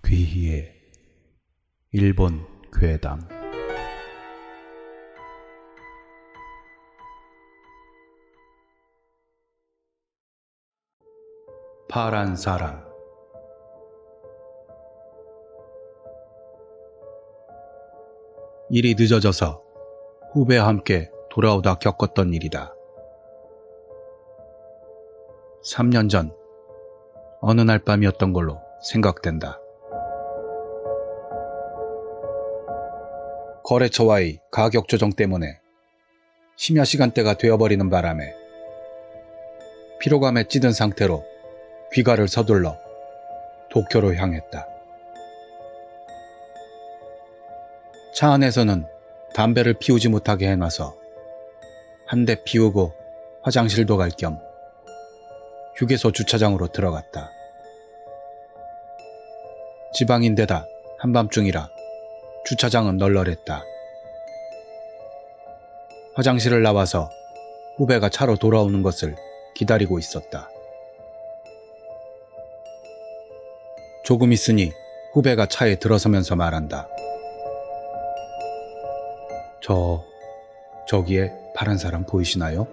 귀희의 일본 괴담. 파란 사람. 일이 늦어져서 후배와 함께 돌아오다 겪었던 일이다. 3년 전 어느 날 밤이었던 걸로 생각된다. 거래처와의 가격 조정 때문에 심야 시간대가 되어버리는 바람에 피로감에 찌든 상태로 귀가를 서둘러 도쿄로 향했다. 차 안에서는 담배를 피우지 못하게 해놔서 한 대 피우고 화장실도 갈 겸 휴게소 주차장으로 들어갔다. 지방인데다 한밤중이라 주차장은 널널했다. 화장실을 나와서 후배가 차로 돌아오는 것을 기다리고 있었다. 조금 있으니 후배가 차에 들어서면서 말한다. 저기에 파란 사람 보이시나요?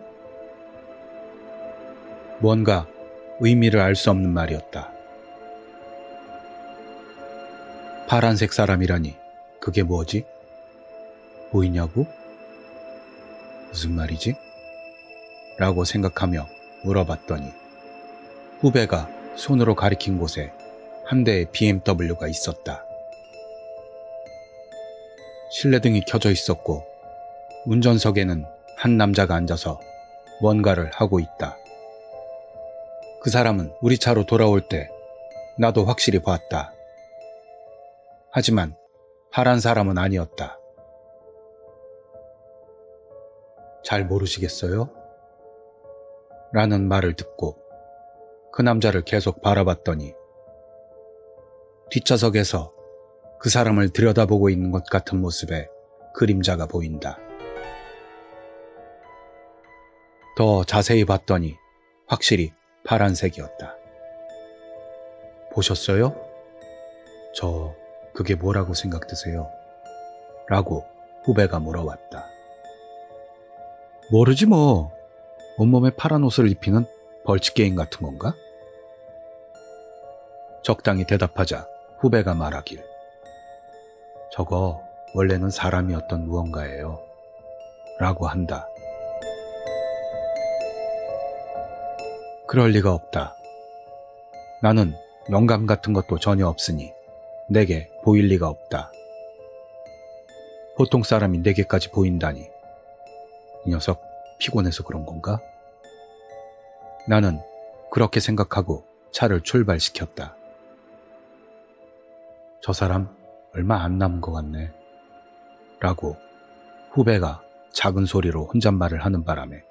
뭔가 의미를 알 수 없는 말이었다. 파란색 사람이라니 그게 뭐지? 보이냐고? 무슨 말이지? 라고 생각하며 물어봤더니 후배가 손으로 가리킨 곳에 한 대의 BMW가 있었다. 실내등이 켜져 있었고 운전석에는 한 남자가 앉아서 뭔가를 하고 있다. 그 사람은 우리 차로 돌아올 때 나도 확실히 봤다. 하지만 파란 사람은 아니었다. 잘 모르시겠어요? 라는 말을 듣고 그 남자를 계속 바라봤더니 뒷좌석에서 그 사람을 들여다보고 있는 것 같은 모습의 그림자가 보인다. 더 자세히 봤더니 확실히 파란색이었다. 보셨어요? 그게 뭐라고 생각드세요? 라고 후배가 물어왔다. 모르지 뭐. 온몸에 파란 옷을 입히는 벌칙게임 같은 건가? 적당히 대답하자 후배가 말하길. 저거 원래는 사람이었던 무언가예요. 라고 한다. 그럴 리가 없다. 나는 영감 같은 것도 전혀 없으니 내게 보일 리가 없다. 보통 사람이 내게까지 보인다니. 이 녀석 피곤해서 그런 건가? 나는 그렇게 생각하고 차를 출발시켰다. 저 사람 얼마 안 남은 것 같네. 라고 후배가 작은 소리로 혼잣말을 하는 바람에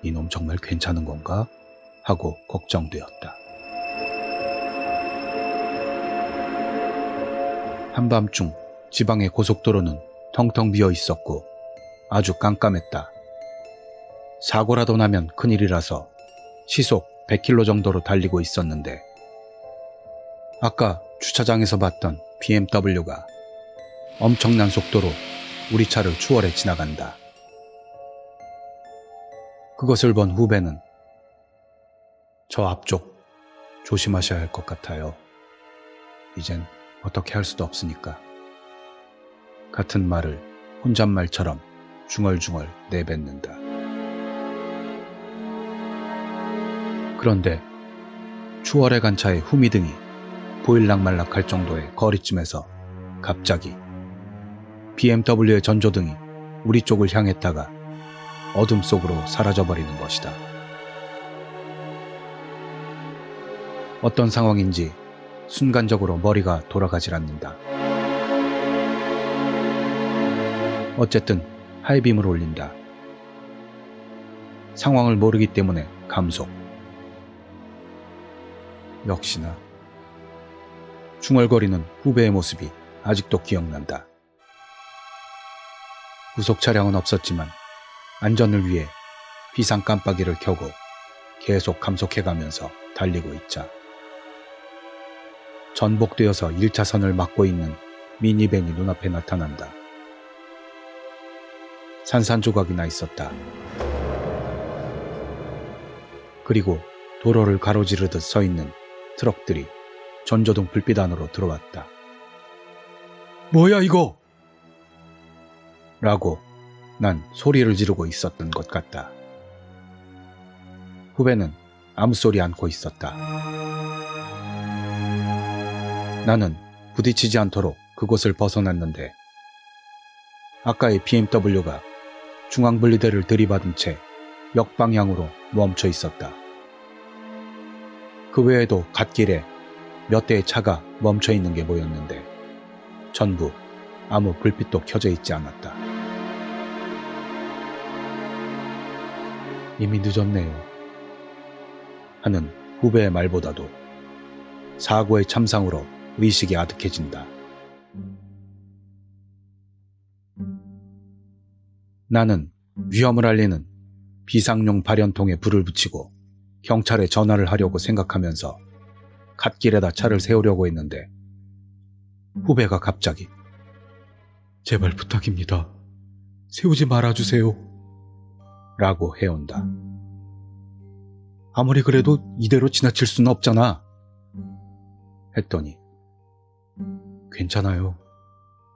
이놈 정말 괜찮은 건가? 하고 걱정되었다. 한밤중 지방의 고속도로는 텅텅 비어 있었고 아주 깜깜했다. 사고라도 나면 큰일이라서 시속 100km 정도로 달리고 있었는데 아까 주차장에서 봤던 BMW가 엄청난 속도로 우리 차를 추월해 지나간다. 그것을 본 후배는 저 앞쪽 조심하셔야 할 것 같아요. 이젠 어떻게 할 수도 없으니까. 같은 말을 혼잣말처럼 중얼중얼 내뱉는다. 그런데 추월해 간 차의 후미등이 보일락말락할 정도의 거리쯤에서 갑자기 BMW의 전조등이 우리 쪽을 향했다가 어둠 속으로 사라져버리는 것이다. 어떤 상황인지 순간적으로 머리가 돌아가질 않는다. 어쨌든 하이빔을 올린다. 상황을 모르기 때문에 감속. 역시나 중얼거리는 후배의 모습이 아직도 기억난다. 후속 차량은 없었지만 안전을 위해 비상 깜빡이를 켜고 계속 감속해가면서 달리고 있자 전복되어서 1차선을 막고 있는 미니밴이 눈앞에 나타난다. 산산조각이 나 있었다. 그리고 도로를 가로지르듯 서 있는 트럭들이 전조등 불빛 안으로 들어왔다. 뭐야 이거! 라고 난 소리를 지르고 있었던 것 같다. 후배는 아무 소리 않고 있었다. 나는 부딪히지 않도록 그곳을 벗어났는데 아까의 BMW가 중앙분리대를 들이받은 채 역방향으로 멈춰 있었다. 그 외에도 갓길에 몇 대의 차가 멈춰 있는 게 보였는데 전부 아무 불빛도 켜져 있지 않았다. 이미 늦었네요. 하는 후배의 말보다도 사고의 참상으로 의식이 아득해진다. 나는 위험을 알리는 비상용 발연통에 불을 붙이고 경찰에 전화를 하려고 생각하면서 갓길에다 차를 세우려고 했는데 후배가 갑자기 제발 부탁입니다. 세우지 말아주세요. 라고 해온다. 아무리 그래도 이대로 지나칠 수는 없잖아. 했더니 괜찮아요.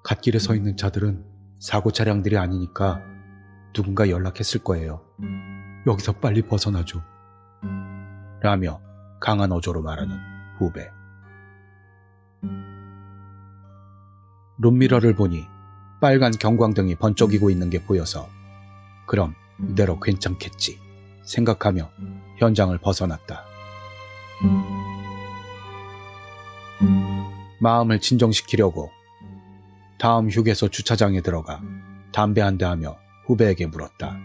갓길에 서 있는 차들은 사고 차량들이 아니니까 누군가 연락했을 거예요. 여기서 빨리 벗어나죠. 라며 강한 어조로 말하는 후배. 룸미러를 보니 빨간 경광등이 번쩍이고 있는 게 보여서 그럼 이대로 괜찮겠지 생각하며 현장을 벗어났다. 마음을 진정시키려고 다음 휴게소 주차장에 들어가 담배 한 대 하며 후배에게 물었다.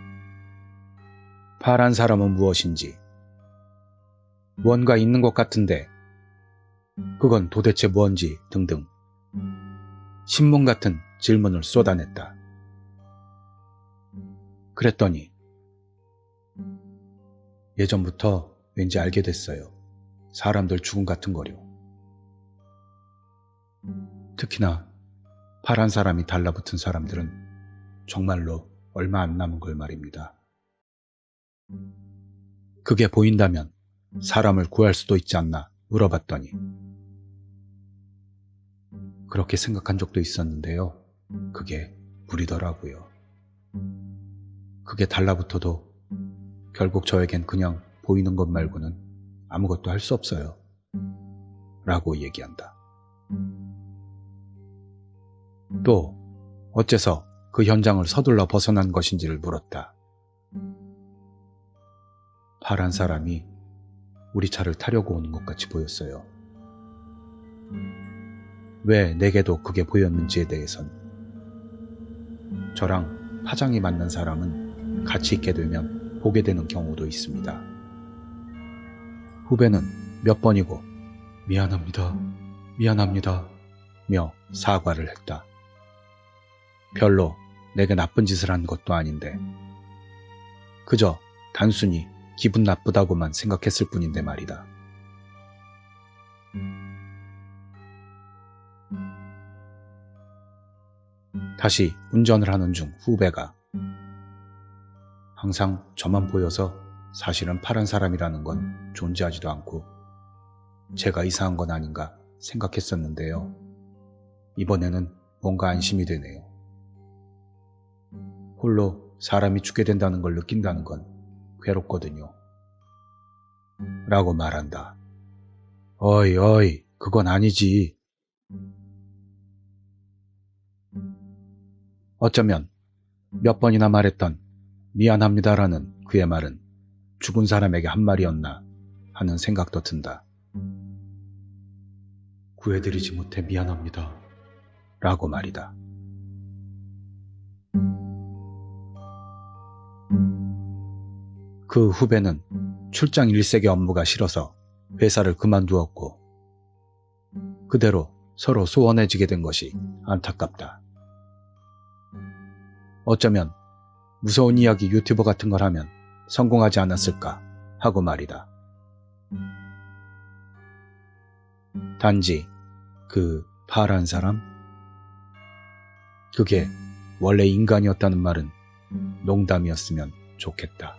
파란 사람은 무엇인지, 뭔가 있는 것 같은데 그건 도대체 뭔지 등등 신문 같은 질문을 쏟아냈다. 그랬더니 예전부터 왠지 알게 됐어요. 사람들 죽음 같은 거려. 특히나 파란 사람이 달라붙은 사람들은 정말로 얼마 안 남은 걸 말입니다. 그게 보인다면 사람을 구할 수도 있지 않나 물어봤더니 그렇게 생각한 적도 있었는데요. 그게 무리더라고요. 그게 달라붙어도 결국 저에겐 그냥 보이는 것 말고는 아무것도 할 수 없어요. 라고 얘기한다. 또 어째서 그 현장을 서둘러 벗어난 것인지를 물었다. 파란 사람이 우리 차를 타려고 오는 것 같이 보였어요. 왜 내게도 그게 보였는지에 대해선 저랑 파장이 맞는 사람은 같이 있게 되면 보게 되는 경우도 있습니다. 후배는 몇 번이고 미안합니다, 미안합니다 며 사과를 했다. 별로 내게 나쁜 짓을 한 것도 아닌데 그저 단순히 기분 나쁘다고만 생각했을 뿐인데 말이다. 다시 운전을 하는 중 후배가 항상 저만 보여서 사실은 파란 사람이라는 건 존재하지도 않고 제가 이상한 건 아닌가 생각했었는데요. 이번에는 뭔가 안심이 되네요. 홀로 사람이 죽게 된다는 걸 느낀다는 건 괴롭거든요. 라고 말한다. 어이, 그건 아니지. 어쩌면 몇 번이나 말했던 미안합니다라는 그의 말은 죽은 사람에게 한 말이었나 하는 생각도 든다. 구해드리지 못해 미안합니다. 라고 말이다. 그 후배는 출장 일색의 업무가 싫어서 회사를 그만두었고 그대로 서로 소원해지게 된 것이 안타깝다. 어쩌면 무서운 이야기 유튜버 같은 걸 하면 성공하지 않았을까 하고 말이다. 단지 그 파란 사람? 그게 원래 인간이었다는 말은 농담이었으면 좋겠다.